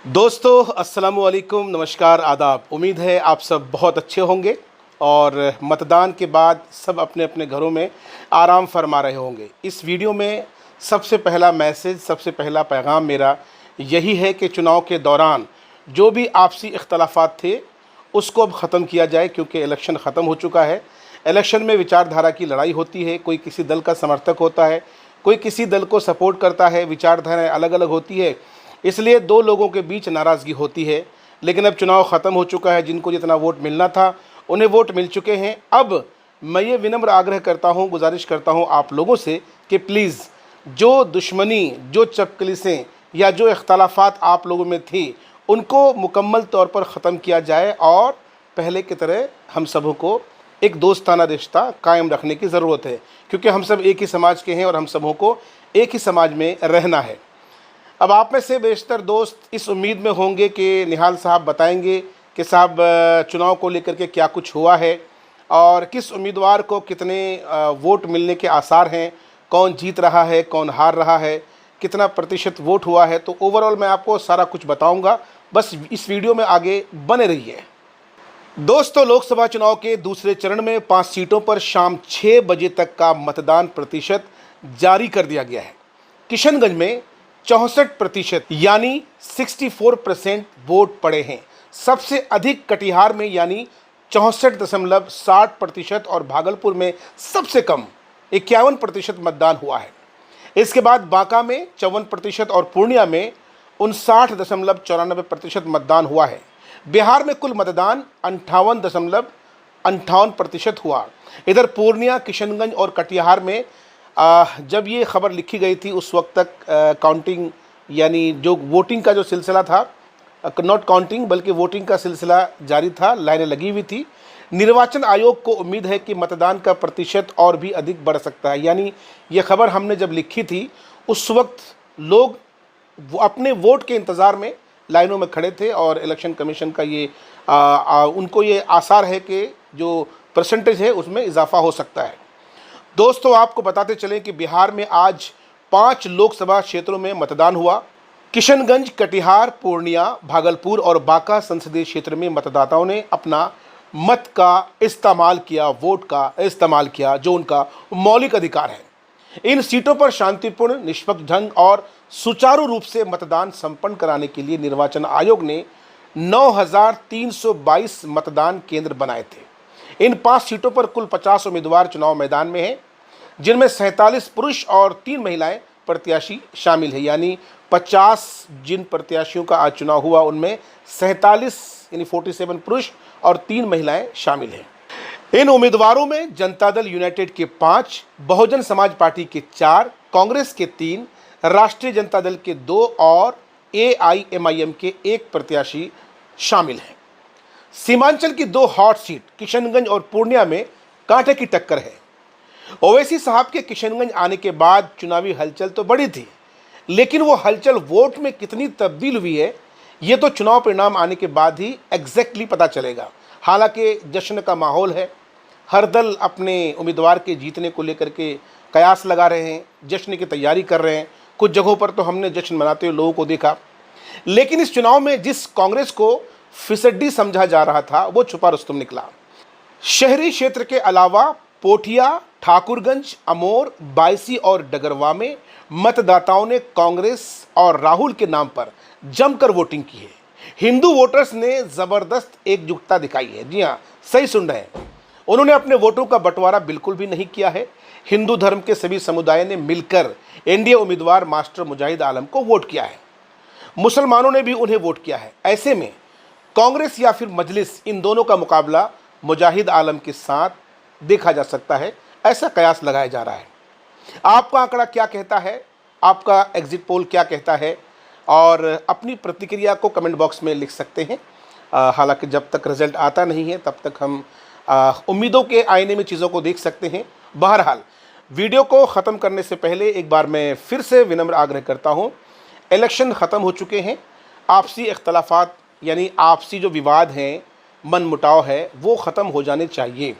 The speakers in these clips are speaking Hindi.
दोस्तों अस्सलाम वालेकुम, नमस्कार, आदाब। उम्मीद है आप सब बहुत अच्छे होंगे और मतदान के बाद सब अपने अपने घरों में आराम फरमा रहे होंगे। इस वीडियो में सबसे पहला मैसेज, सबसे पहला पैगाम मेरा यही है कि चुनाव के दौरान जो भी आपसी इख्तलाफात थे उसको अब ख़त्म किया जाए, क्योंकि इलेक्शन ख़त्म हो चुका है। इलेक्शन में विचारधारा की लड़ाई होती है, कोई किसी दल का समर्थक होता है, कोई किसी दल को सपोर्ट करता है, विचारधाराएँ अलग अलग होती है, इसलिए दो लोगों के बीच नाराज़गी होती है। लेकिन अब चुनाव ख़त्म हो चुका है, जिनको जितना वोट मिलना था उन्हें वोट मिल चुके हैं। अब मैं ये विनम्र आग्रह करता हूँ, गुजारिश करता हूँ आप लोगों से कि प्लीज़ जो दुश्मनी, जो चपकलिसें या जो इख्तलाफात आप लोगों में थी उनको मुकम्मल तौर पर ख़त्म किया जाए और पहले की तरह हम सबों को एक दोस्ताना रिश्ता कायम रखने की ज़रूरत है, क्योंकि हम सब एक ही समाज के हैं और हम सबों को एक ही समाज में रहना है। अब आप में से बेशतर दोस्त इस उम्मीद में होंगे कि निहाल साहब बताएंगे कि साहब चुनाव को लेकर के क्या कुछ हुआ है और किस उम्मीदवार को कितने वोट मिलने के आसार हैं, कौन जीत रहा है, कौन हार रहा है, कितना प्रतिशत वोट हुआ है। तो ओवरऑल मैं आपको सारा कुछ बताऊंगा, बस इस वीडियो में आगे बने रहिए। दोस्तों, लोकसभा चुनाव के दूसरे चरण में 5 सीटों पर शाम 6 बजे तक का मतदान प्रतिशत जारी कर दिया गया है। किशनगंज में 64% यानी 64% वोट पड़े हैं। सबसे अधिक कटिहार में यानी 64.60% और भागलपुर में सबसे कम 51% मतदान हुआ है। इसके बाद बांका में 54% और पूर्णिया में 59.94% मतदान हुआ है। बिहार में कुल मतदान 58.58% हुआ। इधर पूर्णिया, किशनगंज और कटिहार में जब ये खबर लिखी गई थी उस वक्त तक काउंटिंग यानी जो वोटिंग का जो सिलसिला था, नॉट काउंटिंग बल्कि वोटिंग का सिलसिला जारी था, लाइनें लगी हुई थी। निर्वाचन आयोग को उम्मीद है कि मतदान का प्रतिशत और भी अधिक बढ़ सकता है। यानी ये खबर हमने जब लिखी थी उस वक्त लोग अपने वोट के इंतज़ार में लाइनों में खड़े थे और इलेक्शन कमीशन का ये उनको ये आसार है कि जो परसेंटेज है उसमें इजाफा हो सकता है। दोस्तों, आपको बताते चलें कि बिहार में आज 5 लोकसभा क्षेत्रों में मतदान हुआ। किशनगंज, कटिहार, पूर्णिया, भागलपुर और बांका संसदीय क्षेत्र में मतदाताओं ने अपना मत का इस्तेमाल किया, वोट का इस्तेमाल किया, जो उनका मौलिक अधिकार है। इन सीटों पर शांतिपूर्ण, निष्पक्ष ढंग और सुचारू रूप से मतदान संपन्न कराने के लिए निर्वाचन आयोग ने 9,322 मतदान केंद्र बनाए थे। इन 5 सीटों पर कुल 50 उम्मीदवार चुनाव मैदान में हैं, जिनमें 47 पुरुष और 3 महिलाएं प्रत्याशी शामिल हैं। यानी 50 जिन प्रत्याशियों का आज चुनाव हुआ उनमें 47 यानी 47 पुरुष और 3 महिलाएं शामिल हैं। इन उम्मीदवारों में जनता दल यूनाइटेड के 5, बहुजन समाज पार्टी के 4, कांग्रेस के 3, राष्ट्रीय जनता दल के 2 और AIMIM के 1 प्रत्याशी शामिल हैं। सीमांचल की 2 हॉट सीट किशनगंज और पूर्णिया में कांटे की टक्कर है। ओवैसी साहब के किशनगंज आने के बाद चुनावी हलचल तो बढ़ी थी, लेकिन वो हलचल वोट में कितनी तब्दील हुई है ये तो चुनाव परिणाम आने के बाद ही एग्जैक्टली पता चलेगा। हालांकि जश्न का माहौल है, हर दल अपने उम्मीदवार के जीतने को लेकर के कयास लगा रहे हैं, जश्न की तैयारी कर रहे हैं। कुछ जगहों पर तो हमने जश्न मनाते हुए लोगों को देखा। लेकिन इस चुनाव में जिस कांग्रेस को फिसड्डी समझा जा रहा था वो छुपा रुस्तम निकला। शहरी क्षेत्र के अलावा पोठिया, ठाकुरगंज, अमोर, बायसी और डगरवा में मतदाताओं ने कांग्रेस और राहुल के नाम पर जमकर वोटिंग की है। हिंदू वोटर्स ने जबरदस्त एकजुटता दिखाई है। जी हाँ, सही सुन रहे हैं, उन्होंने अपने वोटों का बंटवारा बिल्कुल भी नहीं किया है। हिंदू धर्म के सभी समुदाय ने मिलकर एनडीए उम्मीदवार मास्टर मुजाहिद आलम को वोट किया है। मुसलमानों ने भी उन्हें वोट किया है। ऐसे में कांग्रेस या फिर मजलिस, इन दोनों का मुकाबला मुजाहिद आलम के साथ देखा जा सकता है, ऐसा कयास लगाया जा रहा है। आपका आंकड़ा क्या कहता है, आपका एग्जिट पोल क्या कहता है, और अपनी प्रतिक्रिया को कमेंट बॉक्स में लिख सकते हैं। हालांकि जब तक रिजल्ट आता नहीं है तब तक हम उम्मीदों के आईने में चीज़ों को देख सकते हैं। बहरहाल, वीडियो को ख़त्म करने से पहले एक बार मैं फिर से विनम्र आग्रह करता हूँ, इलेक्शन ख़त्म हो चुके हैं। आपसी इख्तलाफात यानी आपसी जो विवाद हैं, मन मुटाव है, वो ख़त्म हो जाने चाहिए,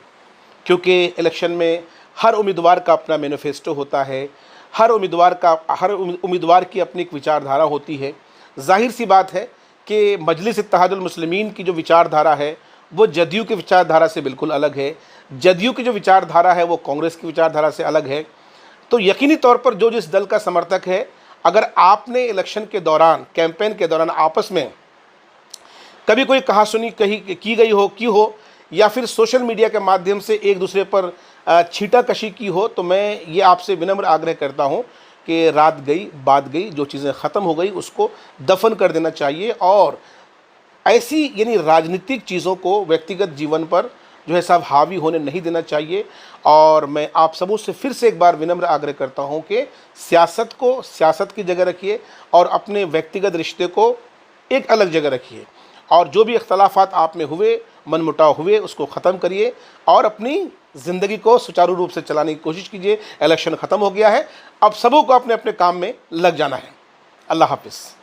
क्योंकि इलेक्शन में हर उम्मीदवार का अपना मैनिफेस्टो होता है, हर उम्मीदवार की अपनी एक विचारधारा होती है। जाहिर सी बात है कि मजलिस इत्तेहादुल मुस्लिमीन की जो विचारधारा है वो जदयू की विचारधारा से बिल्कुल अलग है, जदयू की जो विचारधारा है वो कांग्रेस की विचारधारा से अलग है। तो यकीनी तौर पर जो जिस दल का समर्थक है, अगर आपने इलेक्शन के दौरान, कैंपेन के दौरान आपस में कभी कोई कहासुनी की गई हो या फिर सोशल मीडिया के माध्यम से एक दूसरे पर छीटाकशी की हो, तो मैं ये आपसे विनम्र आग्रह करता हूँ कि रात गई बात गई, जो चीज़ें ख़त्म हो गई उसको दफन कर देना चाहिए और ऐसी यानी राजनीतिक चीज़ों को व्यक्तिगत जीवन पर जो है साहब हावी होने नहीं देना चाहिए। और मैं आप सबों से फिर से एक बार विनम्र आग्रह करता हूं कि सियासत को सियासत की जगह रखिए और अपने व्यक्तिगत रिश्ते को एक अलग जगह रखिए, और जो भी इख्तलाफात आप में हुए, मनमुटाव हुए, उसको ख़त्म करिए और अपनी ज़िंदगी को सुचारू रूप से चलाने की कोशिश कीजिए। इलेक्शन ख़त्म हो गया है, अब सबों को अपने अपने काम में लग जाना है। अल्लाह हाफिज़।